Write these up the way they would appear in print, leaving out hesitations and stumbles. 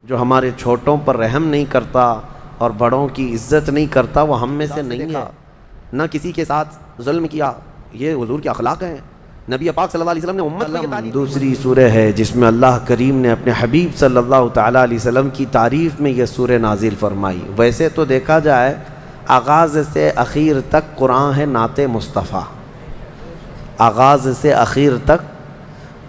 جو ہمارے چھوٹوں پر رحم نہیں کرتا اور بڑوں کی عزت نہیں کرتا وہ ہم میں سے نہیں ہے، نہ کسی کے ساتھ ظلم کیا۔ یہ حضور کے اخلاق ہیں۔ نبی پاک صلی اللہ علیہ وسلم نے امت کو یہ تعلیم دی۔ دوسری سورہ ہے جس میں اللہ کریم نے اپنے حبیب صلی اللہ تعالیٰ علیہ وسلم کی تعریف میں یہ سورہ نازل فرمائی۔ ویسے تو دیکھا جائے آغاز سے اخیر تک قرآن ہے نعت مصطفیٰ، آغاز سے اخیر تک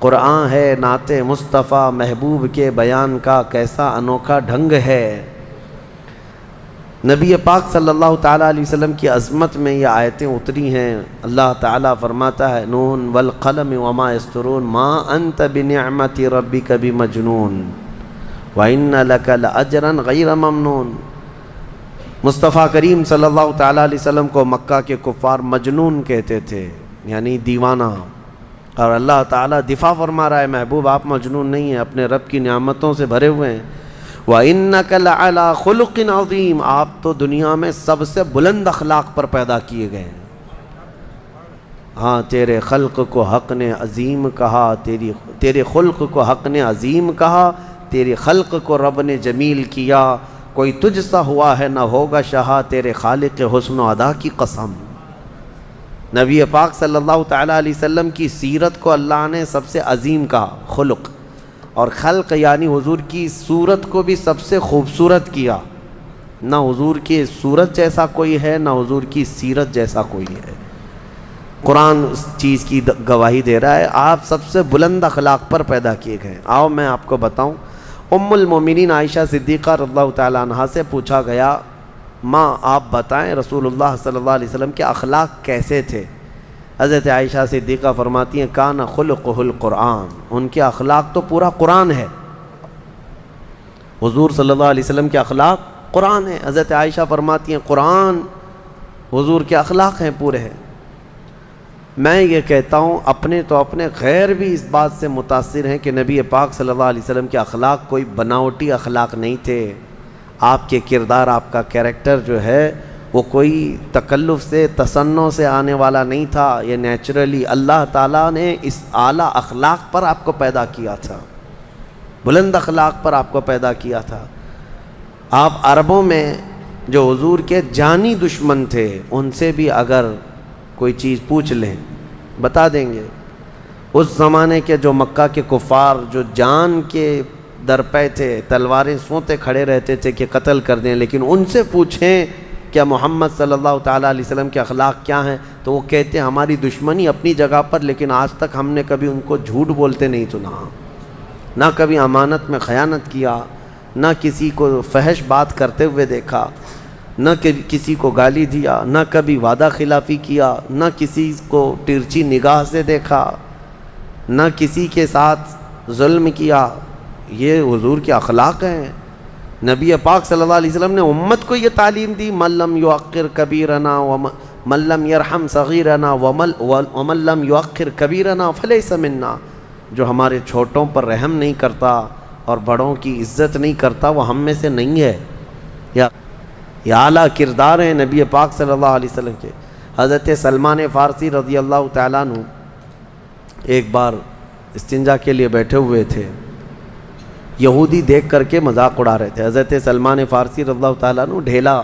قرآن ہے نعت مصطفیٰ، محبوب کے بیان کا کیسا انوکھا ڈھنگ ہے۔ نبی پاک صلی اللہ تعالیٰ علیہ وسلم کی عظمت میں یہ آیتیں اتری ہیں۔ اللہ تعالیٰ فرماتا ہے نون والقلم وما یسطرون ما انت بنعمت ربک بمجنون وان لک لاجرا غیر ممنون۔ مصطفیٰ کریم صلی اللہ تعالیٰ علیہ وسلم کو مکہ کے کفار مجنون کہتے تھے، یعنی دیوانہ، اور اللہ تعالیٰ دفاع فرما رہا ہے محبوب آپ مجنون نہیں ہیں، اپنے رب کی نعمتوں سے بھرے ہوئے ہیں۔ وَإِنَّكَ لَعَلَىٰ خُلُقٍ عَظِيمٍ، آپ تو دنیا میں سب سے بلند اخلاق پر پیدا کیے گئے ہیں۔ ہاں تیرے خلق کو حق نے عظیم کہا، تیرے خلق کو حق نے عظیم کہا، تیرے خلق کو رب نے جمیل کیا، کوئی تجھ سا ہوا ہے نہ ہوگا شہا، تیرے خالق حسن و ادا کی قسم۔ نبی پاک صلی اللہ تعالیٰ علیہ وسلم کی سیرت کو اللہ نے سب سے عظیم کہا، خلق، اور خلق یعنی حضور کی صورت کو بھی سب سے خوبصورت کیا۔ نہ حضور کی صورت جیسا کوئی ہے، نہ حضور کی سیرت جیسا کوئی ہے۔ قرآن اس چیز کی گواہی دے رہا ہے، آپ سب سے بلند اخلاق پر پیدا کیے گئے۔ آؤ میں آپ کو بتاؤں، ام المومنین عائشہ صدیقہ رضی اللہ تعالیٰ عنہا سے پوچھا گیا ماں آپ بتائیں رسول اللہ صلی اللہ علیہ وسلم کے اخلاق کیسے تھے؟ حضرت عائشہ صدیقہ فرماتی ہیں کان خلقہ القرآن، ان کے اخلاق تو پورا قرآن ہے۔ حضور صلی اللہ علیہ وسلم کے اخلاق قرآن ہے۔ حضرت عائشہ فرماتی ہیں قرآن حضور کے اخلاق ہیں پورے ہیں۔ میں یہ کہتا ہوں اپنے تو اپنے غیر بھی اس بات سے متاثر ہیں کہ نبی پاک صلی اللہ علیہ وسلم کے اخلاق کوئی بناوٹی اخلاق نہیں تھے۔ آپ کے کردار، آپ کا کیریکٹر جو ہے وہ کوئی تکلف سے تصنع سے آنے والا نہیں تھا، یہ نیچرلی اللہ تعالیٰ نے اس اعلیٰ اخلاق پر آپ کو پیدا کیا تھا، بلند اخلاق پر آپ کو پیدا کیا تھا۔ آپ عربوں میں جو حضور کے جانی دشمن تھے ان سے بھی اگر کوئی چیز پوچھ لیں بتا دیں گے۔ اس زمانے کے جو مکہ کے کفار جو جان کے درپے تھے، تلواریں سونتے کھڑے رہتے تھے کہ قتل کر دیں، لیکن ان سے پوچھیں کیا محمد صلی اللہ تعالیٰ علیہ وسلم کے اخلاق کیا ہیں تو وہ کہتے ہیں ہماری دشمنی اپنی جگہ پر، لیکن آج تک ہم نے کبھی ان کو جھوٹ بولتے نہیں سنا، نہ کبھی امانت میں خیانت کیا، نہ کسی کو فحش بات کرتے ہوئے دیکھا، نہ کسی کو گالی دیا، نہ کبھی وعدہ خلافی کیا، نہ کسی کو ترچھی نگاہ سے دیکھا، نہ کسی کے ساتھ ظلم کیا۔ یہ حضور کے اخلاق ہیں۔ نبی پاک صلی اللہ علیہ وسلم نے امت کو یہ تعلیم دی من لم یوقر کبیرنا ومن لم یرحم صغیرنا ومن لم یوقر کبیرنا فلیس منا، جو ہمارے چھوٹوں پر رحم نہیں کرتا اور بڑوں کی عزت نہیں کرتا وہ ہم میں سے نہیں ہے۔ یہ اعلیٰ کردار ہیں نبی پاک صلی اللہ علیہ وسلم کے۔ حضرت سلمان فارسی رضی اللہ تعالیٰ عنہ ایک بار استنجا کے لیے بیٹھے ہوئے تھے، یہودی دیکھ کر کے مذاق اڑا رہے تھے۔ حضرت سلمان فارسی رضی اللہ تعالیٰ عنہ ڈھیلا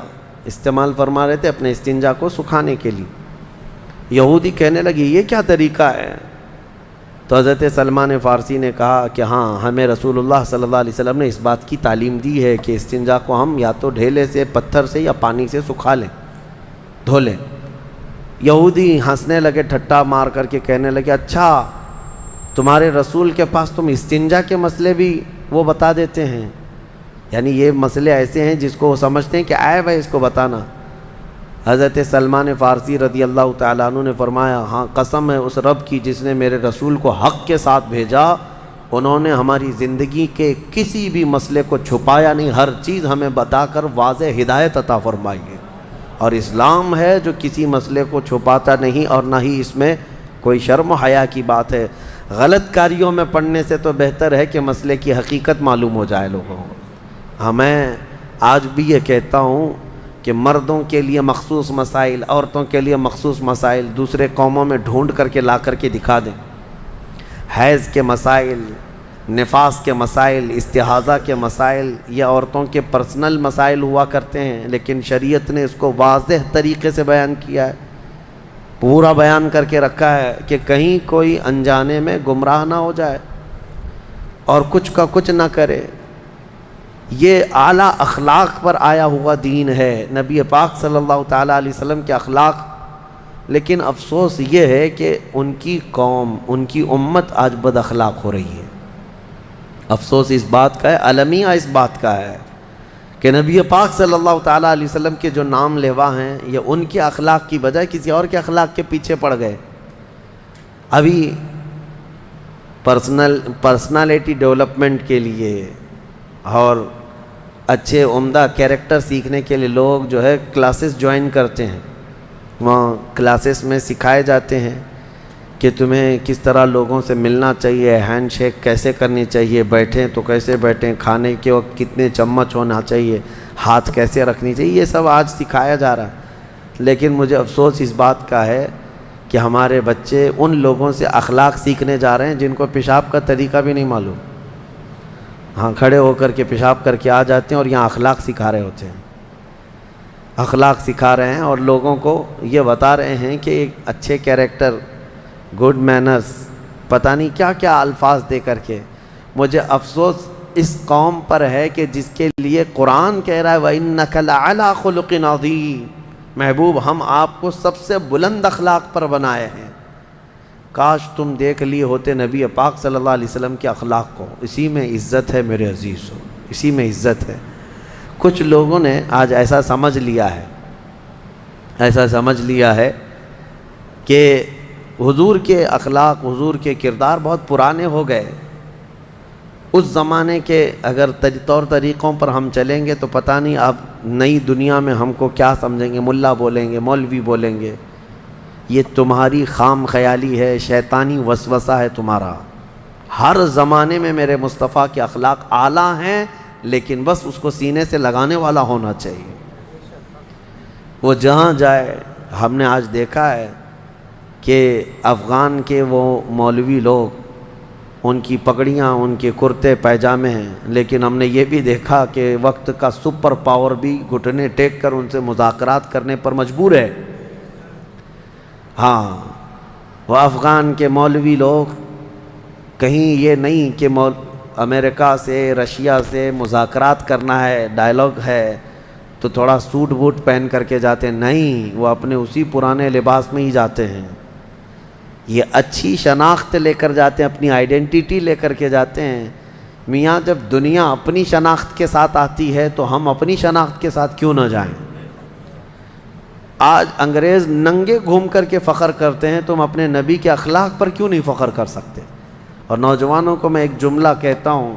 استعمال فرما رہے تھے اپنے استنجا کو سکھانے کے لیے۔ یہودی کہنے لگے یہ کیا طریقہ ہے؟ تو حضرت سلمان فارسی نے کہا کہ ہاں ہمیں رسول اللہ صلی اللہ علیہ وسلم نے اس بات کی تعلیم دی ہے کہ استنجا کو ہم یا تو ڈھیلے سے، پتھر سے یا پانی سے سکھا لیں، دھو لیں۔ یہودی ہنسنے لگے، ٹھٹا مار کر کے کہنے لگے اچھا تمہارے رسول کے پاس تم استنجا کے مسئلے بھی وہ بتا دیتے ہیں، یعنی یہ مسئلے ایسے ہیں جس کو وہ سمجھتے ہیں کہ عیب ہے اس کو بتانا۔ حضرت سلمان فارسی رضی اللہ تعالیٰ عنہ نے فرمایا ہاں قسم ہے اس رب کی جس نے میرے رسول کو حق کے ساتھ بھیجا، انہوں نے ہماری زندگی کے کسی بھی مسئلے کو چھپایا نہیں، ہر چیز ہمیں بتا کر واضح ہدایت عطا فرمائی ہے۔ اور اسلام ہے جو کسی مسئلے کو چھپاتا نہیں، اور نہ ہی اس میں کوئی شرم و حیا کی بات ہے۔ غلط کاریوں میں پڑھنے سے تو بہتر ہے کہ مسئلے کی حقیقت معلوم ہو جائے لوگوں کو۔ میں آج بھی یہ کہتا ہوں کہ مردوں کے لیے مخصوص مسائل، عورتوں کے لیے مخصوص مسائل دوسرے قوموں میں ڈھونڈ کر کے لا کر کے دکھا دیں۔ حیض کے مسائل، نفاس کے مسائل، استحاضہ کے مسائل، یا عورتوں کے پرسنل مسائل ہوا کرتے ہیں، لیکن شریعت نے اس کو واضح طریقے سے بیان کیا ہے، پورا بیان کر کے رکھا ہے کہ کہیں کوئی انجانے میں گمراہ نہ ہو جائے اور کچھ کا کچھ نہ کرے۔ یہ اعلیٰ اخلاق پر آیا ہوا دین ہے، نبی پاک صلی اللہ تعالیٰ علیہ وسلم کے اخلاق۔ لیکن افسوس یہ ہے کہ ان کی قوم، ان کی امت آج بد اخلاق ہو رہی ہے۔ افسوس اس بات کا ہے، المیہ اس بات کا ہے کہ نبی پاک صلی اللہ تعالیٰ علیہ وسلم کے جو نام لیوا ہیں یہ ان کے اخلاق کی بجائے کسی اور کے اخلاق کے پیچھے پڑ گئے۔ ابھی پرسنالٹی ڈیولپمنٹ کے لیے اور اچھے عمدہ کیریکٹر سیکھنے کے لیے لوگ جو ہے کلاسز جوائن کرتے ہیں، وہاں کلاسز میں سکھائے جاتے ہیں کہ تمہیں کس طرح لوگوں سے ملنا چاہیے، ہینڈ شیک کیسے کرنی چاہیے، بیٹھیں تو کیسے بیٹھیں، کھانے کے وقت کتنے چمچ ہونا چاہیے، ہاتھ کیسے رکھنی چاہیے، یہ سب آج سکھایا جا رہا ہے۔ لیکن مجھے افسوس اس بات کا ہے کہ ہمارے بچے ان لوگوں سے اخلاق سیکھنے جا رہے ہیں جن کو پیشاب کا طریقہ بھی نہیں معلوم، ہاں کھڑے ہو کر کے پیشاب کر کے آ جاتے ہیں اور یہاں اخلاق سکھا رہے ہوتے ہیں، اخلاق سکھا رہے ہیں اور لوگوں کو یہ بتا رہے ہیں کہ ایک اچھے کیریکٹر، گڈ مینرز، پتہ نہیں کیا کیا الفاظ دے کر کے۔ مجھے افسوس اس قوم پر ہے کہ جس کے لیے قرآن کہہ رہا ہے وَإِنَّكَ لَعَلَىٰ خُلُقٍ عَظِيمٍ، محبوب ہم آپ کو سب سے بلند اخلاق پر بنائے ہیں۔ کاش تم دیکھ لیے ہوتے نبی پاک صلی اللہ علیہ وسلم کے اخلاق کو، اسی میں عزت ہے میرے عزیزو، اسی میں عزت ہے۔ کچھ لوگوں نے آج ایسا سمجھ لیا ہے کہ حضور کے اخلاق، حضور کے کردار بہت پرانے ہو گئے۔ اس زمانے کے اگر طور طریقوں پر ہم چلیں گے تو پتہ نہیں اب نئی دنیا میں ہم کو کیا سمجھیں گے، ملا بولیں گے، مولوی بولیں گے۔ یہ تمہاری خام خیالی ہے، شیطانی وسوسہ ہے تمہارا۔ ہر زمانے میں میرے مصطفیٰ کے اخلاق اعلیٰ ہیں، لیکن بس اس کو سینے سے لگانے والا ہونا چاہیے۔ وہ جہاں جائے، ہم نے آج دیکھا ہے کہ افغان کے وہ مولوی لوگ، ان کی پگڑیاں، ان کے کرتے پیجامے ہیں، لیکن ہم نے یہ بھی دیکھا کہ وقت کا سپر پاور بھی گھٹنے ٹیک کر ان سے مذاکرات کرنے پر مجبور ہے۔ ہاں، وہ افغان کے مولوی لوگ کہیں یہ نہیں کہ امریکہ سے، رشیا سے مذاکرات کرنا ہے، ڈائلاگ ہے تو تھوڑا سوٹ بوٹ پہن کر کے جاتے ہیں، نہیں، وہ اپنے اسی پرانے لباس میں ہی جاتے ہیں۔ یہ اچھی شناخت لے کر جاتے ہیں، اپنی آئیڈینٹیٹی لے کر کے جاتے ہیں۔ میاں جب دنیا اپنی شناخت کے ساتھ آتی ہے تو ہم اپنی شناخت کے ساتھ کیوں نہ جائیں؟ آج انگریز ننگے گھوم کر کے فخر کرتے ہیں، تم اپنے نبی کے اخلاق پر کیوں نہیں فخر کر سکتے؟ اور نوجوانوں کو میں ایک جملہ کہتا ہوں،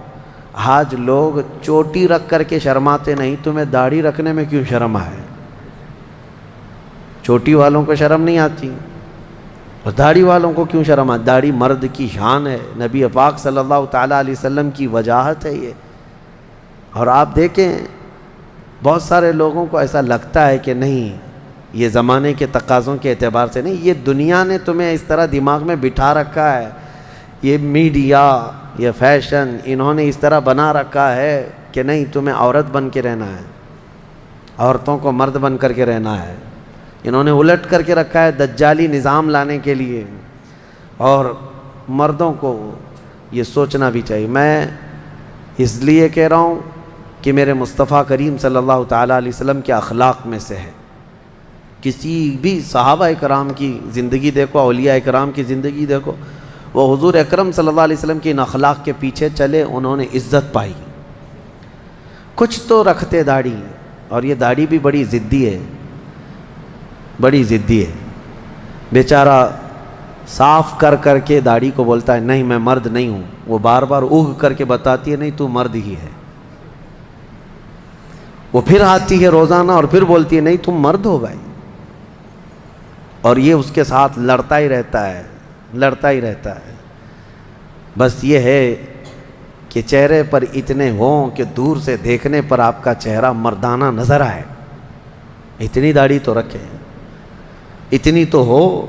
آج لوگ چوٹی رکھ کر کے شرماتے نہیں، تمہیں داڑھی رکھنے میں کیوں شرم ہے؟ چوٹی والوں کو شرم نہیں آتی اور داڑھی والوں کو کیوں شرم آتی؟ داڑھی مرد کی شان ہے، نبی پاک صلی اللہ تعالیٰ علیہ وسلم کی وجاہت ہے یہ۔ اور آپ دیکھیں بہت سارے لوگوں کو ایسا لگتا ہے کہ نہیں، یہ زمانے کے تقاضوں کے اعتبار سے نہیں، یہ دنیا نے تمہیں اس طرح دماغ میں بٹھا رکھا ہے، یہ میڈیا، یہ فیشن، انہوں نے اس طرح بنا رکھا ہے کہ نہیں، تمہیں عورت بن کے رہنا ہے، عورتوں کو مرد بن کر کے رہنا ہے۔ انہوں نے الٹ کر کے رکھا ہے دجالی نظام لانے کے لیے، اور مردوں کو یہ سوچنا بھی چاہیے۔ میں اس لیے کہہ رہا ہوں کہ میرے مصطفیٰ کریم صلی اللہ تعالیٰ علیہ وسلم کے اخلاق میں سے ہے۔ کسی بھی صحابہ اکرام کی زندگی دیکھو، اولیاء اکرام کی زندگی دیکھو، وہ حضور اکرم صلی اللہ علیہ وسلم کے ان اخلاق کے پیچھے چلے، انہوں نے عزت پائی۔ کچھ تو رکھتے داڑھی، اور یہ داڑھی بھی بڑی ضدی ہے، بڑی ضدی ہے۔ بیچارہ صاف کر کر کے داڑھی کو بولتا ہے نہیں میں مرد نہیں ہوں، وہ بار بار اگ کر کے بتاتی ہے نہیں تو مرد ہی ہے۔ وہ پھر آتی ہے روزانہ اور پھر بولتی ہے نہیں تم مرد ہو بھائی، اور یہ اس کے ساتھ لڑتا ہی رہتا ہے، لڑتا ہی رہتا ہے۔ بس یہ ہے کہ چہرے پر اتنے ہوں کہ دور سے دیکھنے پر آپ کا چہرہ مردانہ نظر آئے، اتنی داڑھی تو رکھے، اتنی تو ہو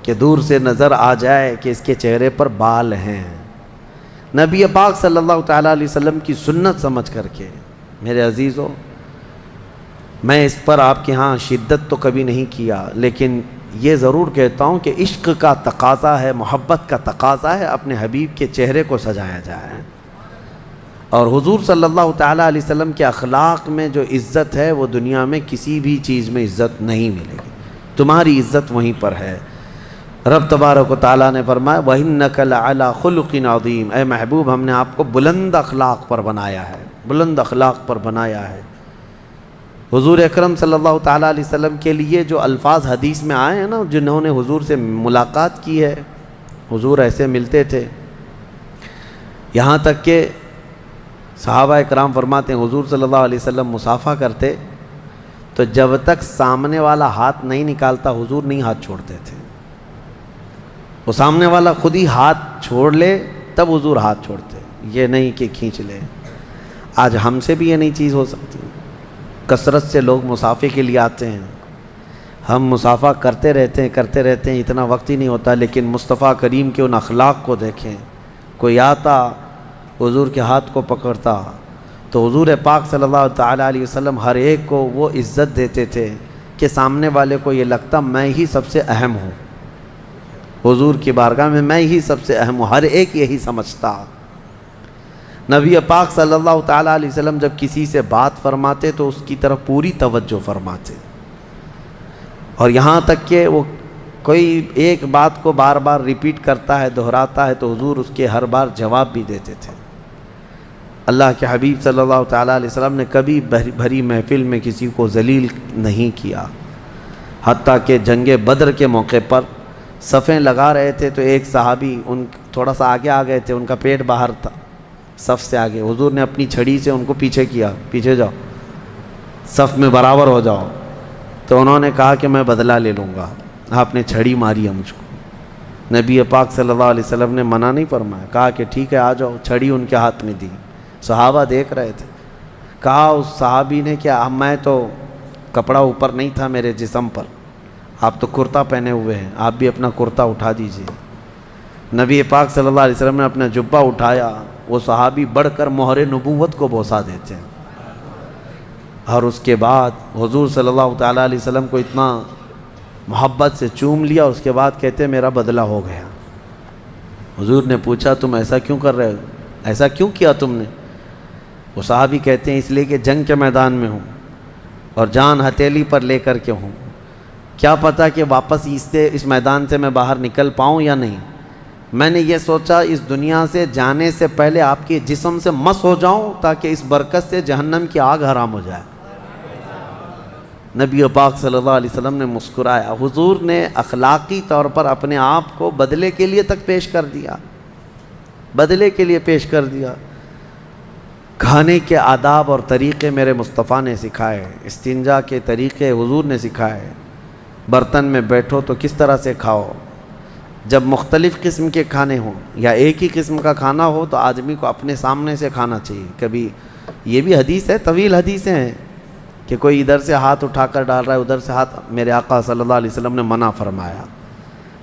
کہ دور سے نظر آ جائے کہ اس کے چہرے پر بال ہیں۔ نبی پاک صلی اللہ تعالیٰ علیہ وسلم کی سنت سمجھ کر کے میرے عزیزو، میں اس پر آپ کے ہاں شدت تو کبھی نہیں کیا، لیکن یہ ضرور کہتا ہوں کہ عشق کا تقاضا ہے، محبت کا تقاضا ہے، اپنے حبیب کے چہرے کو سجایا جائے، اور حضور صلی اللہ تعالیٰ علیہ وسلم کے اخلاق میں جو عزت ہے وہ دنیا میں کسی بھی چیز میں عزت نہیں ملے گی، تمہاری عزت وہیں پر ہے۔ رب تبارک و تعالیٰ نے فرمایا وَإِنَّكَ لَعَلَىٰ خُلُقٍ عَظِيمٍ، اے محبوب ہم نے آپ کو بلند اخلاق پر بنایا ہے، بلند اخلاق پر بنایا ہے۔ حضور اکرم صلی اللہ تعالیٰ علیہ وسلم کے لیے جو الفاظ حدیث میں آئے ہیں نا، جنہوں نے حضور سے ملاقات کی ہے، حضور ایسے ملتے تھے، یہاں تک کہ صحابہ اکرام فرماتے ہیں حضور صلی اللہ علیہ وسلم مصافحہ کرتے تو جب تک سامنے والا ہاتھ نہیں نکالتا حضور نہیں ہاتھ چھوڑتے تھے، وہ سامنے والا خود ہی ہاتھ چھوڑ لے تب حضور ہاتھ چھوڑتے، یہ نہیں کہ کھینچ لے۔ آج ہم سے بھی یہ نہیں چیز ہو سکتی، کثرت سے لوگ مصافحے کے لیے آتے ہیں، ہم مصافحہ کرتے رہتے ہیں، اتنا وقت ہی نہیں ہوتا، لیکن مصطفیٰ کریم کے ان اخلاق کو دیکھیں۔ کوئی آتا حضور کے ہاتھ کو پکڑتا تو حضور پاک صلی اللہ تعالیٰ علیہ وسلم ہر ایک کو وہ عزت دیتے تھے کہ سامنے والے کو یہ لگتا میں ہی سب سے اہم ہوں، حضور کی بارگاہ میں ہی سب سے اہم ہوں، ہر ایک یہی سمجھتا۔ نبی پاک صلی اللہ تعالیٰ علیہ وسلم جب کسی سے بات فرماتے تو اس کی طرف پوری توجہ فرماتے، اور یہاں تک کہ وہ کوئی ایک بات کو بار بار ریپیٹ کرتا ہے، دہراتا ہے، تو حضور اس کے ہر بار جواب بھی دیتے تھے۔ اللہ کے حبیب صلی اللہ تعالیٰ علیہ وسلم نے کبھی بھری محفل میں کسی کو ذلیل نہیں کیا، حتیٰ کہ جنگ بدر کے موقع پر صفیں لگا رہے تھے تو ایک صحابی ان تھوڑا سا آگے آ گئے تھے، ان کا پیٹ باہر تھا صف سے آگے، حضور نے اپنی چھڑی سے ان کو پیچھے کیا، پیچھے جاؤ، صف میں برابر ہو جاؤ، تو انہوں نے کہا کہ میں بدلہ لے لوں گا، آپ نے چھڑی ماری ہے مجھ کو۔ نبی پاک صلی اللہ علیہ وسلم نے منع نہیں فرمایا، کہا کہ ٹھیک ہے آ جاؤ، چھڑی ان کے ہاتھ میں دی، صحابہ دیکھ رہے تھے، کہا اس صحابی نے کہ میں تو کپڑا اوپر نہیں تھا میرے جسم پر، آپ تو کرتا پہنے ہوئے ہیں، آپ بھی اپنا کرتا اٹھا دیجئے۔ نبی پاک صلی اللہ علیہ وسلم نے اپنا جبہ اٹھایا، وہ صحابی بڑھ کر مہر نبوت کو بوسہ دیتے ہیں، اور اس کے بعد حضور صلی اللہ تعالیٰ علیہ وسلم کو اتنا محبت سے چوم لیا، اس کے بعد کہتے میرا بدلہ ہو گیا۔ حضور نے پوچھا تم ایسا کیوں کر رہے ہو، ایسا کیوں کیا تم نے؟ وہ صحابی کہتے ہیں اس لیے کہ جنگ کے میدان میں ہوں اور جان ہتھیلی پر لے کر کے ہوں، کیا پتہ کہ واپس اس میدان سے میں باہر نکل پاؤں یا نہیں، میں نے یہ سوچا اس دنیا سے جانے سے پہلے آپ کے جسم سے مس ہو جاؤں تاکہ اس برکت سے جہنم کی آگ حرام ہو جائے۔ نبی پاک صلی اللہ علیہ وسلم نے مسکرایا، حضور نے اخلاقی طور پر اپنے آپ کو بدلے کے لیے تک پیش کر دیا، بدلے کے لیے پیش کر دیا۔ کھانے کے آداب اور طریقے میرے مصطفیٰ نے سکھائے، استنجا کے طریقے حضور نے سکھائے، برتن میں بیٹھو تو کس طرح سے کھاؤ، جب مختلف قسم کے کھانے ہوں یا ایک ہی قسم کا کھانا ہو تو آدمی کو اپنے سامنے سے کھانا چاہیے۔ کبھی یہ بھی حدیث ہے، طویل حدیثیں ہیں کہ کوئی ادھر سے ہاتھ اٹھا کر ڈال رہا ہے ادھر سے ہاتھ، میرے آقا صلی اللہ علیہ وسلم نے منع فرمایا۔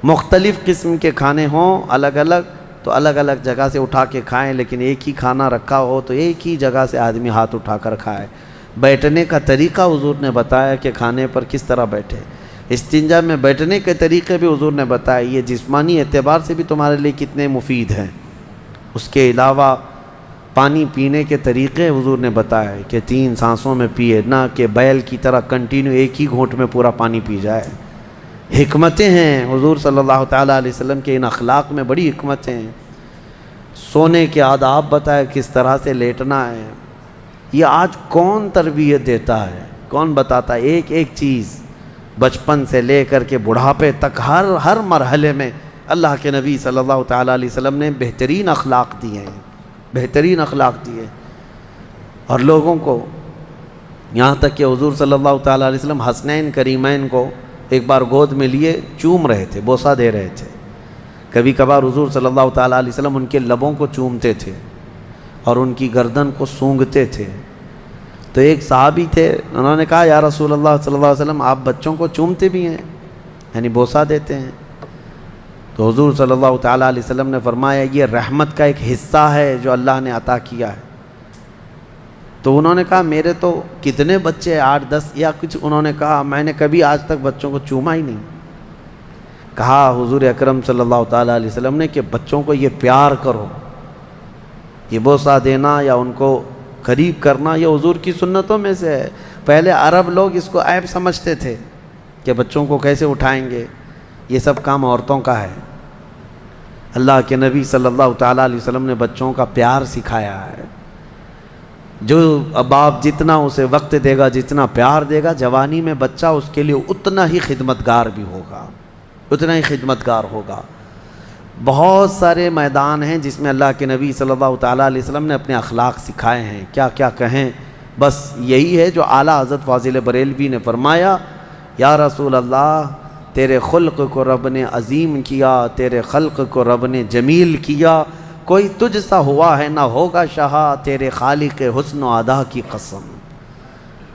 مختلف قسم کے کھانے ہوں الگ الگ تو الگ الگ جگہ سے اٹھا کے کھائیں، لیکن ایک ہی کھانا رکھا ہو تو ایک ہی جگہ سے آدمی ہاتھ اٹھا کر کھائے۔ بیٹھنے کا طریقہ حضور نے بتایا کہ کھانے پر کس طرح بیٹھے، استنجا میں بیٹھنے کے طریقے بھی حضور نے بتایا، یہ جسمانی اعتبار سے بھی تمہارے لیے کتنے مفید ہیں۔ اس کے علاوہ پانی پینے کے طریقے حضور نے بتایا کہ 3 سانسوں میں پیے، نہ کہ بیل کی طرح کنٹینیو ایک ہی گھونٹ میں پورا پانی پی جائے۔ حکمتیں ہیں حضور صلی اللہ تعالیٰ علیہ وسلم کے ان اخلاق میں، بڑی حکمتیں ہیں۔ سونے کے آداب بتائے، کس طرح سے لیٹنا ہے، یہ آج کون تربیت دیتا ہے، کون بتاتا ہے؟ ایک ایک چیز بچپن سے لے کر کے بڑھاپے تک ہر مرحلے میں اللہ کے نبی صلی اللہ تعالیٰ علیہ وسلم نے بہترین اخلاق دیے ہیں، بہترین اخلاق دیے، اور لوگوں کو یہاں تک کہ حضور صلی اللہ تعالیٰ علیہ وسلم حسنین کریمین کو ایک بار گود میں لیے چوم رہے تھے، بوسہ دے رہے تھے۔ کبھی کبھار حضور صلی اللہ تعالیٰ علیہ وسلم ان کے لبوں کو چومتے تھے اور ان کی گردن کو سونگھتے تھے۔ تو ایک صحابی تھے، انہوں نے کہا یا رسول اللہ صلی اللہ علیہ وسلم آپ بچوں کو چومتے بھی ہیں، یعنی بوسہ دیتے ہیں؟ تو حضور صلی اللہ تعالیٰ علیہ وسلم نے فرمایا یہ رحمت کا ایک حصہ ہے جو اللہ نے عطا کیا ہے۔ تو انہوں نے کہا میرے تو کتنے بچے 8 10 یا کچھ، انہوں نے کہا میں نے کبھی آج تک بچوں کو چوما ہی نہیں۔ کہا حضور اکرم صلی اللہ تعالیٰ علیہ وسلم نے کہ بچوں کو یہ پیار کرو، یہ بوسہ دینا یا ان کو قریب کرنا یہ حضور کی سنتوں میں سے ہے۔ پہلے عرب لوگ اس کو عیب سمجھتے تھے کہ بچوں کو کیسے اٹھائیں گے، یہ سب کام عورتوں کا ہے۔ اللہ کے نبی صلی اللہ تعالیٰ علیہ وسلم نے بچوں کا پیار سکھایا ہے۔ جو باپ جتنا اسے وقت دے گا، جتنا پیار دے گا، جوانی میں بچہ اس کے لیے اتنا ہی خدمتگار بھی ہوگا، اتنا ہی خدمتگار ہوگا۔ بہت سارے میدان ہیں جس میں اللہ کے نبی صلی اللہ تعالیٰ علیہ وسلم نے اپنے اخلاق سکھائے ہیں، کیا کیا کہیں، بس یہی ہے جو اعلیٰ حضرت فاضل بریلوی نے فرمایا، یا رسول اللہ تیرے خلق کو رب نے عظیم کیا، تیرے خلق کو رب نے جمیل کیا، کوئی تجھ سا ہوا ہے نہ ہوگا شہا، تیرے خالق حسن و ادا کی قسم۔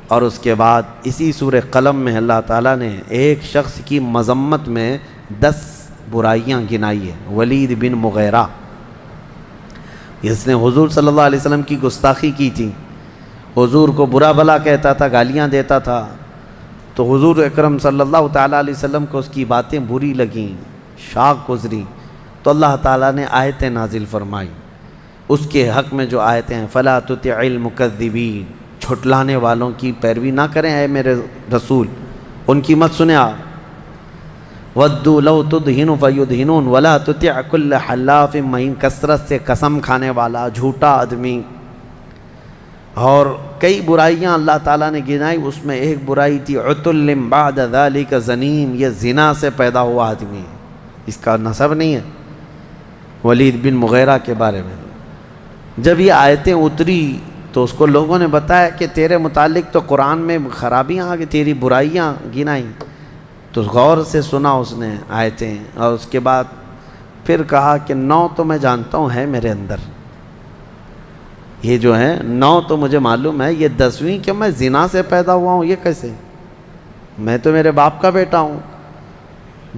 اور اس کے بعد اسی سورہ قلم میں اللہ تعالیٰ نے ایک شخص کی مذمت میں 10 برائیاں گنائی ہیں، ولید بن مغیرہ، جس نے حضور صلی اللہ علیہ وسلم کی گستاخی کی تھی، حضور کو برا بھلا کہتا تھا، گالیاں دیتا تھا۔ تو حضور اکرم صلی اللہ تعالیٰ علیہ وسلم کو اس کی باتیں بری لگیں، شاق گزری، تو اللہ تعالیٰ نے آیتیں نازل فرمائی اس کے حق میں۔ جو آیتیں ہیں فَلَا تُطِعِ الْمُكَذِّبِينَ، جھٹلانے والوں کی پیروی نہ کریں اے میرے رسول، ان کی مت سنیں آپ۔ وَدُّوا لَوْ تُدْهِنُ فَيُدْهِنُونَ وَلَا تُطِعْ كُلَّ حَلَّافٍ مَّهِينٍ، کثرت سے قسم کھانے والا جھوٹا آدمی۔ اور کئی برائیاں اللہ تعالیٰ نے گنائی، اس میں ایک برائی تھی عُتُلٍ بَعْدَ ذَلِكَ زَنِيمٍ، یہ زنا سے پیدا ہوا آدمی، اس کا نسب نہیں ہے۔ ولید بن مغیرہ کے بارے میں جب یہ آیتیں اتری تو اس کو لوگوں نے بتایا کہ تیرے متعلق تو قرآن میں خرابیاں آ گئی، تیری برائیاں گنائیں۔ تو غور سے سنا اس نے آیتیں، اور اس کے بعد پھر کہا کہ 9 تو میں جانتا ہوں ہے میرے اندر، یہ جو ہے 9 تو مجھے معلوم ہے، یہ 10ویں کہ میں زنا سے پیدا ہوا ہوں، یہ کیسے؟ میں تو میرے باپ کا بیٹا ہوں۔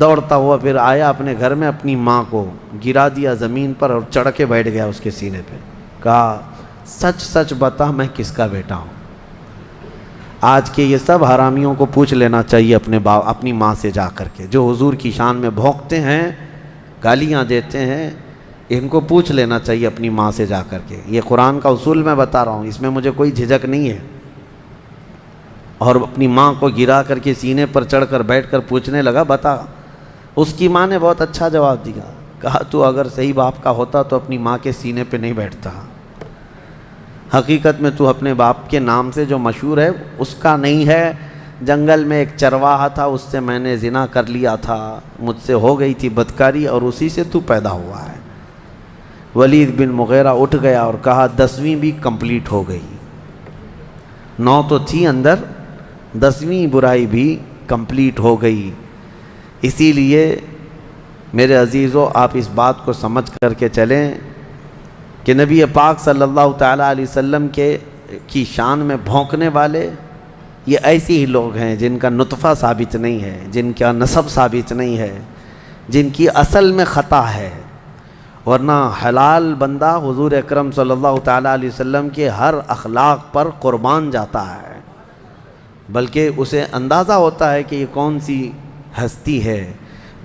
دوڑتا ہوا پھر آیا اپنے گھر میں، اپنی ماں کو گرا دیا زمین پر اور چڑھ کے بیٹھ گیا اس کے سینے پہ، کہا سچ سچ بتا میں کس کا بیٹا ہوں۔ آج کے یہ سب حرامیوں کو پوچھ لینا چاہیے اپنی ماں سے جا کر کے، جو حضور کی شان میں بھونکتے ہیں، گالیاں دیتے ہیں، ان کو پوچھ لینا چاہیے اپنی ماں سے جا کر کے۔ یہ قرآن کا اصول میں بتا رہا ہوں، اس میں مجھے کوئی جھجک نہیں ہے۔ اور اپنی ماں کو گرا کر کے سینے پر چڑھ کر بیٹھ کر پوچھنے لگا بتا۔ اس کی ماں نے بہت اچھا جواب دیا، کہا تو اگر صحیح باپ کا ہوتا تو اپنی ماں کے سینے پہ نہیں بیٹھتا، حقیقت میں تو اپنے باپ کے نام سے جو مشہور ہے اس کا نہیں ہے۔ جنگل میں ایک چرواہا تھا، اس سے میں نے زنا کر لیا تھا، مجھ سے ہو گئی تھی بدکاری اور اسی سے تو پیدا ہوا ہے۔ ولید بن مغیرہ اٹھ گیا اور کہا 10ویں بھی کمپلیٹ ہو گئی، 9 تو تھی اندر، 10ویں برائی بھی کمپلیٹ ہو گئی۔ اسی لیے میرے عزیزو آپ اس بات کو سمجھ کر کے چلیں کہ نبی پاک صلی اللہ تعالیٰ علیہ وسلم کی شان میں بھونکنے والے یہ ایسے ہی لوگ ہیں جن کا نطفہ ثابت نہیں ہے، جن کا نسب ثابت نہیں ہے، جن کی اصل میں خطا ہے۔ ورنہ حلال بندہ حضور اکرم صلی اللہ تعالیٰ علیہ وسلم کے ہر اخلاق پر قربان جاتا ہے، بلکہ اسے اندازہ ہوتا ہے کہ یہ کون سی ہستی ہے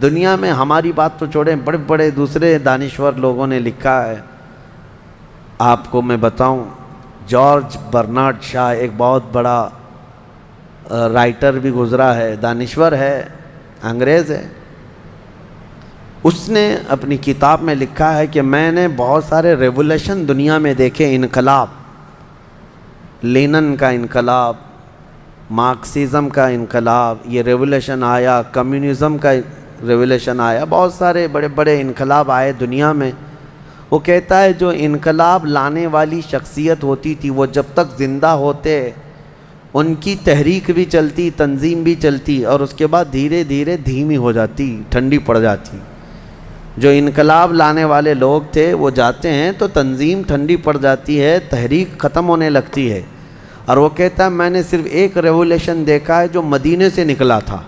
دنیا میں۔ ہماری بات تو چھوڑیں، بڑے بڑے دوسرے دانشور لوگوں نے لکھا ہے، آپ کو میں بتاؤں، جارج برنارڈ شاہ ایک بہت بڑا رائٹر بھی گزرا ہے، دانشور ہے، انگریز ہے، اس نے اپنی کتاب میں لکھا ہے کہ میں نے بہت سارے ریولیوشن دنیا میں دیکھے، انقلاب، لینن کا انقلاب، مارکسزم کا انقلاب، یہ ریولیوشن آیا، کمیونزم کا ریولیوشن آیا، بہت سارے بڑے بڑے انقلاب آئے دنیا میں۔ وہ کہتا ہے جو انقلاب لانے والی شخصیت ہوتی تھی وہ جب تک زندہ ہوتے ان کی تحریک بھی چلتی، تنظیم بھی چلتی، اور اس کے بعد دھیرے دھیرے دھیمی ہو جاتی، ٹھنڈی پڑ جاتی۔ جو انقلاب لانے والے لوگ تھے وہ جاتے ہیں تو تنظیم ٹھنڈی پڑ جاتی ہے، تحریک ختم ہونے لگتی ہے۔ اور وہ کہتا ہے میں نے صرف ایک ریولیوشن دیکھا ہے جو مدینے سے نکلا تھا،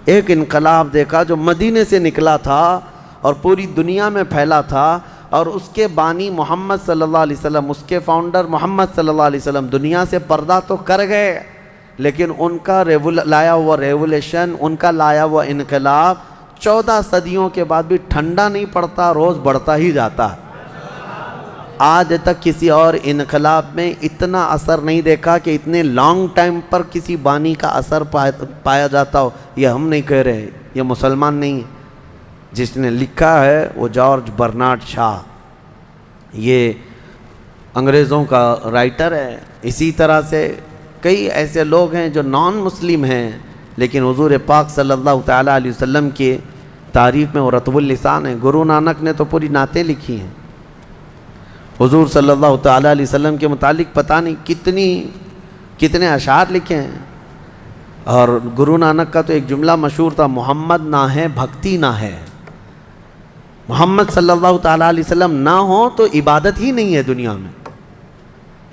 ایک انقلاب دیکھا جو مدینے سے نکلا تھا اور پوری دنیا میں پھیلا تھا، اور اس کے بانی محمد صلی اللہ علیہ وسلم، اس کے فاؤنڈر محمد صلی اللہ علیہ وسلم دنیا سے پردہ تو کر گئے، لیکن ان کا لایا ہوا ریولیشن، ان کا لایا ہوا انقلاب 14 صدیوں کے بعد بھی ٹھنڈا نہیں پڑتا، روز بڑھتا ہی جاتا ہے۔ آج تک کسی اور انقلاب میں اتنا اثر نہیں دیکھا کہ اتنے لانگ ٹائم پر کسی بانی کا اثر پایا جاتا ہو۔ یہ ہم نہیں کہہ رہے، یہ مسلمان نہیں ہے، جس نے لکھا ہے وہ جارج برنارڈ شاہ، یہ انگریزوں کا رائٹر ہے۔ اسی طرح سے کئی ایسے لوگ ہیں جو نان مسلم ہیں لیکن حضور پاک صلی اللہ تعالیٰ علیہ وسلم کی تعریف میں وہ رطب اللسان ہیں۔ گرو نانک نے تو پوری نعتیں لکھی ہیں حضور صلی اللہ تعالیٰ علیہ وسلم کے متعلق، پتہ نہیں کتنے اشعار لکھے ہیں۔ اور گرو نانک کا تو ایک جملہ مشہور تھا، محمد نہ ہے بھکتی نہ ہے۔ محمد صلی اللہ تعالیٰ علیہ وسلم نہ ہو تو عبادت ہی نہیں ہے دنیا میں،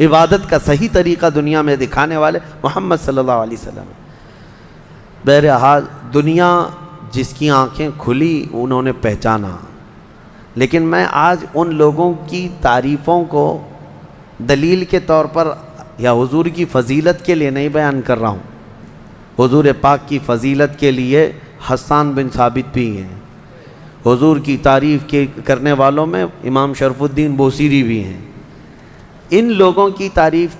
عبادت کا صحیح طریقہ دنیا میں دکھانے والے محمد صلی اللہ علیہ وسلم۔ بہرحال دنیا جس کی آنکھیں کھلی انہوں نے پہچانا، لیکن میں آج ان لوگوں کی تعریفوں کو دلیل کے طور پر یا حضور کی فضیلت کے لیے نہیں بیان کر رہا ہوں۔ حضور پاک کی فضیلت کے لیے حسان بن ثابت بھی ہیں، حضور کی تعریف کرنے والوں میں امام شرف الدین بوصیری بھی ہیں۔ ان لوگوں کی تعریف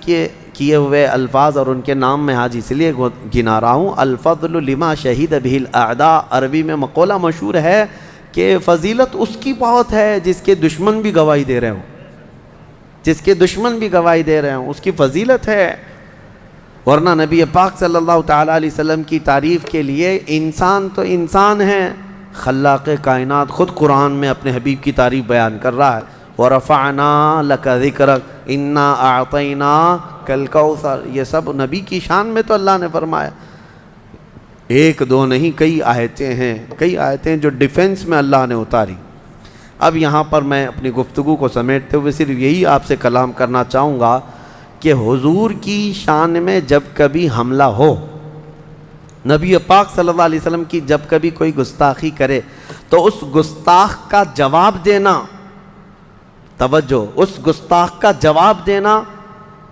کیے ہوئے الفاظ اور ان کے نام میں آج اس لیے گنا رہا ہوں، الفضل لما شہید بہ الاعداء، عربی میں مقولہ مشہور ہے کہ فضیلت اس کی بہت ہے جس کے دشمن بھی گواہی دے رہے ہوں، جس کے دشمن بھی گواہی دے رہے ہوں اس کی فضیلت ہے۔ ورنہ نبی پاک صلی اللہ تعالیٰ علیہ وسلم کی تعریف کے لیے انسان تو انسان ہے، خلاق کائنات خود قرآن میں اپنے حبیب کی تعریف بیان کر رہا ہے، وَرَفَعْنَا لَكَ ذِكْرَكَ إِنَّا أَعْطَيْنَاكَ الْكَوْثَرَ، یہ سب نبی کی شان میں تو اللہ نے فرمایا۔ ایک دو نہیں، کئی آیتیں ہیں، کئی آیتیں جو ڈیفنس میں اللہ نے اتاری۔ اب یہاں پر میں اپنی گفتگو کو سمیٹتے ہوئے صرف یہی آپ سے کلام کرنا چاہوں گا کہ حضور کی شان میں جب کبھی حملہ ہو، نبی پاک صلی اللہ علیہ وسلم کی جب کبھی کوئی گستاخی کرے تو اس گستاخ کا جواب دینا، توجہ، اس گستاخ کا جواب دینا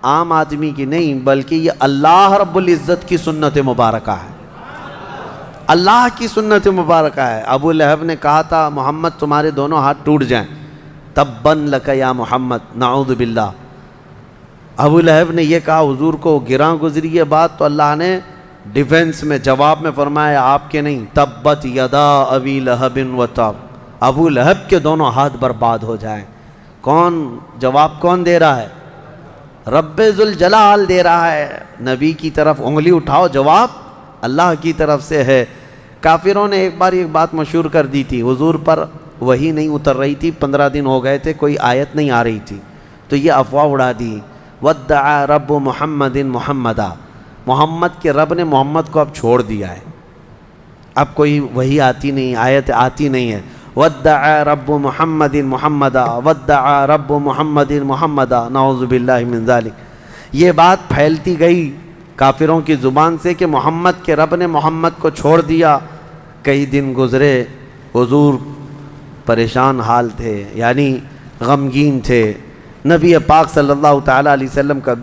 عام آدمی کی نہیں بلکہ یہ اللہ رب العزت کی سنت مبارکہ ہے، اللہ کی سنت مبارکہ ہے۔ ابو لہب نے کہا تھا محمد تمہارے دونوں ہاتھ ٹوٹ جائیں، تباً لک یا محمد، نعوذ باللہ۔ ابو لہب نے یہ کہا حضور کو گراں گزری یہ بات تو اللہ نے ڈیفنس میں جواب میں فرمایا آپ کے نہیں، تبت یدا ابی لہب و تب، ابو لہب کے دونوں ہاتھ برباد ہو جائیں۔ کون جواب کون دے رہا ہے؟ رب ذوالجلال دے رہا ہے۔ نبی کی طرف انگلی اٹھاؤ، جواب اللہ کی طرف سے ہے۔ کافروں نے ایک بار ایک بات مشہور کر دی تھی، حضور پر وحی نہیں اتر رہی تھی، 15 دن ہو گئے تھے، کوئی آیت نہیں آ رہی تھی، تو یہ افواہ اڑا دی، وَدَّعَا رَبُّ مُحَمَّدٍ مُحَمَّدًا، محمد کے رب نے محمد کو اب چھوڑ دیا ہے، اب کوئی وحی آتی نہیں، آیت آتی نہیں ہے۔ وَدَّعَا رَبُّ مُحَمَّدٍ مُحَمَّدًا وَدَّعَا رَبُّ مُحَمَّدٍ مُحَمَّدًا، نعوذ باللہ من ذالک۔ یہ بات پھیلتی گئی کافروں کی زبان سے کہ محمد کے رب نے محمد کو چھوڑ دیا۔ کئی دن گزرے، حضور پریشان حال تھے، یعنی غمگین تھے۔ نبی پاک صلی اللہ تعالیٰ علیہ وسلم کا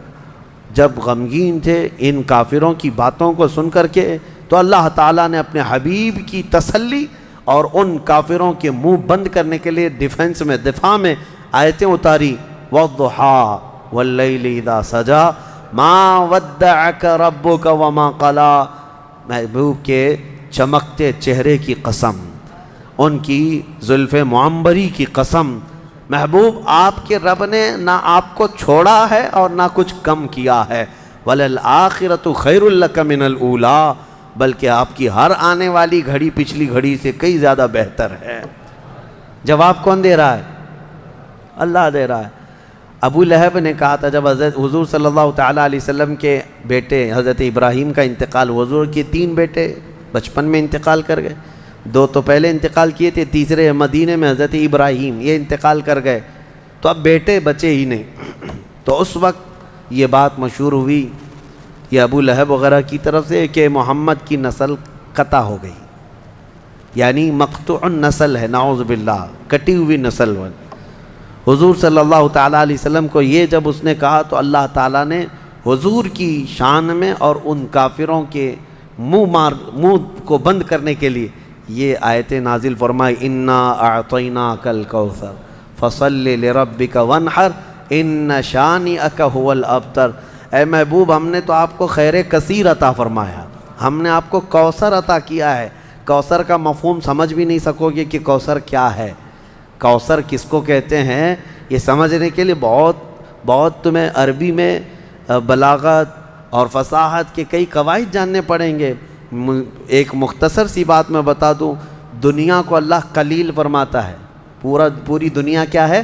جب غمگین تھے ان کافروں کی باتوں کو سن کر کے، تو اللہ تعالیٰ نے اپنے حبیب کی تسلی اور ان کافروں کے منہ بند کرنے کے لیے ڈیفنس میں، دفاع میں آیتیں اتاری، وَالضُّحَىٰ وَاللَّيْلِ اِذَا سَجَىٰ مَا وَدَّعَكَ رَبُّكَ وَمَا قَلَىٰ، محبوب کے چمکتے چہرے کی قسم، ان کی زلف معمبری کی قسم، محبوب آپ کے رب نے نہ آپ کو چھوڑا ہے اور نہ کچھ کم کیا ہے، وَلَلْآخِرَةُ خَيْرٌ لَكَ مِنَ الْأُولَىٰ، بلکہ آپ کی ہر آنے والی گھڑی پچھلی گھڑی سے کئی زیادہ بہتر ہے۔ جواب کون دے رہا ہے؟ اللہ دے رہا ہے۔ ابو لہب نے کہا تھا جب حضرت حضور صلی اللہ تعالیٰ علیہ وسلم کے بیٹے حضرت ابراہیم کا انتقال، حضور کے 3 بیٹے بچپن میں انتقال کر گئے، 2 تو پہلے انتقال کیے تھے، تیسرے مدینے میں حضرت ابراہیم یہ انتقال کر گئے، تو اب بیٹے بچے ہی نہیں۔ تو اس وقت یہ بات مشہور ہوئی یہ ابو لہب وغیرہ کی طرف سے کہ محمد کی نسل قطع ہو گئی، یعنی مقطوع النسل ہے، نعوذ باللہ، کٹی ہوئی نسل۔ حضور صلی اللہ تعالیٰ علیہ وسلم کو یہ جب اس نے کہا تو اللہ تعالیٰ نے حضور کی شان میں اور ان کافروں کے منہ کو بند کرنے کے لیے یہ آیتیں نازل فرمائی، انا اعطیناک الکوثر فصل لربک وانحر ان شانئک هو الابتر۔ اے محبوب، ہم نے تو آپ کو خیر کثیر عطا فرمایا، ہم نے آپ کو کوثر عطا کیا ہے۔ کوثر کا مفہوم سمجھ بھی نہیں سکو گے کہ کوثر کیا ہے، کوثر کس کو کہتے ہیں، یہ سمجھنے کے لیے بہت تمہیں عربی میں بلاغت اور فصاحت کے کئی قواعد جاننے پڑیں گے۔ ایک مختصر سی بات میں بتا دوں، دنیا کو اللہ قلیل فرماتا ہے، پوری دنیا کیا ہے؟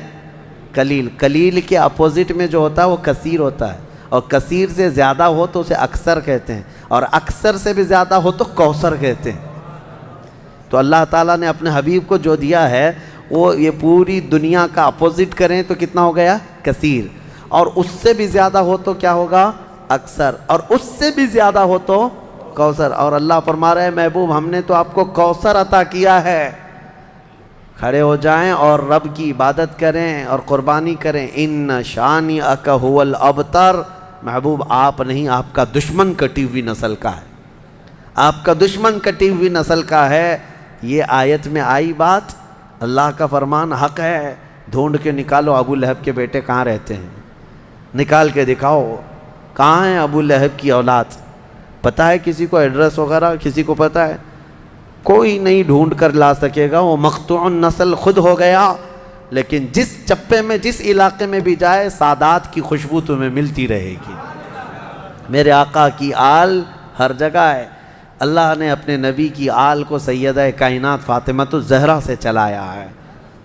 قلیل۔ قلیل کے اپوزٹ میں جو ہوتا ہے وہ کثیر ہوتا ہے، اور کثیر سے زیادہ ہو تو اسے اکثر کہتے ہیں، اور اکثر سے بھی زیادہ ہو تو کوثر کہتے ہیں۔ تو اللہ تعالیٰ نے اپنے حبیب کو جو دیا ہے وہ یہ پوری دنیا کا اپوزٹ کریں تو کتنا ہو گیا؟ کثیر، اور اس سے بھی زیادہ ہو تو کیا ہوگا؟ اکثر، اور اس سے بھی زیادہ ہو تو کوثر۔ اور اللہ فرما رہا ہے محبوب ہم نے تو آپ کو کوثر عطا کیا ہے۔ کھڑے ہو جائیں اور رب کی عبادت کریں اور قربانی کریں۔ ان شانئک هو الابتر، محبوب آپ نہیں، آپ کا دشمن کٹی ہوئی نسل کا ہے، آپ کا دشمن کٹی ہوئی نسل کا ہے۔ یہ آیت میں آئی بات، اللہ کا فرمان حق ہے۔ ڈھونڈ کے نکالو ابو لہب کے بیٹے کہاں رہتے ہیں، نکال کے دکھاؤ کہاں ہیں ابو لہب کی اولاد۔ پتہ ہے کسی کو ایڈریس وغیرہ؟ کسی کو پتہ ہے؟ کوئی نہیں ڈھونڈ کر لا سکے گا، وہ مقطوع النسل خود ہو گیا۔ لیکن جس چپے میں، جس علاقے میں بھی جائے، سادات کی خوشبو تمہیں ملتی رہے گی۔ میرے آقا کی آل ہر جگہ ہے۔ اللہ نے اپنے نبی کی آل کو سیدہ کائنات فاطمۃ الزہرا سے چلایا ہے۔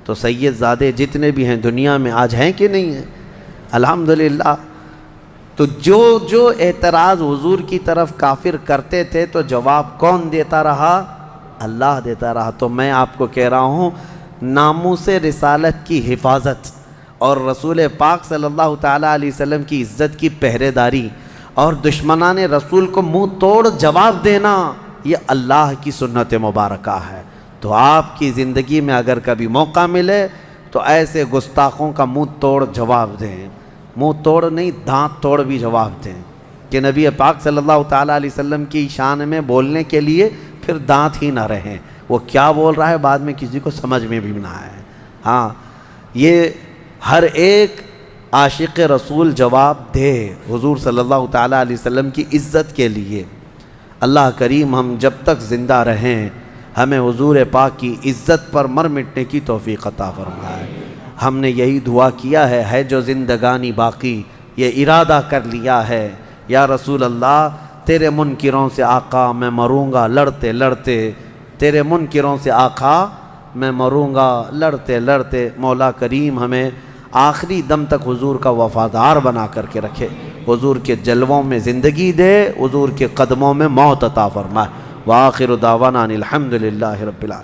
تو سید زادے جتنے بھی ہیں دنیا میں آج ہیں کہ نہیں ہیں؟ الحمدللہ۔ تو جو اعتراض حضور کی طرف کافر کرتے تھے تو جواب کون دیتا رہا؟ اللہ دیتا رہا۔ تو میں آپ کو کہہ رہا ہوں، ناموس رسالت کی حفاظت اور رسول پاک صلی اللہ تعالیٰ علیہ وسلم کی عزت کی پہرے داری اور دشمنان رسول کو منہ توڑ جواب دینا، یہ اللہ کی سنت مبارکہ ہے۔ تو آپ کی زندگی میں اگر کبھی موقع ملے تو ایسے گستاخوں کا منہ توڑ جواب دیں، منہ توڑ نہیں، دانت توڑ بھی جواب دیں کہ نبی پاک صلی اللہ تعالیٰ علیہ وسلم کی شان میں بولنے کے لیے پھر دانت ہی نہ رہیں، وہ کیا بول رہا ہے بعد میں کسی کو سمجھ میں بھی نہ آئے۔ ہاں، یہ ہر ایک عاشق رسول جواب دے حضور صلی اللہ تعالیٰ علیہ وسلم کی عزت کے لیے۔ اللہ کریم ہم جب تک زندہ رہیں ہمیں حضور پاک کی عزت پر مر مٹنے کی توفیق عطا فرمائے۔ ہم نے یہی دعا کیا ہے جو زندگانی باقی یہ ارادہ کر لیا ہے، یا رسول اللہ تیرے منکروں سے آقا میں مروں گا لڑتے لڑتے، تیرے منکروں سے آقا میں مروں گا لڑتے لڑتے۔ مولا کریم ہمیں آخری دم تک حضور کا وفادار بنا کر کے رکھے، حضور کے جلووں میں زندگی دے، حضور کے قدموں میں موت عطا فرمائے۔ وآخر دعوانا ان الحمد للہ رب العالمین۔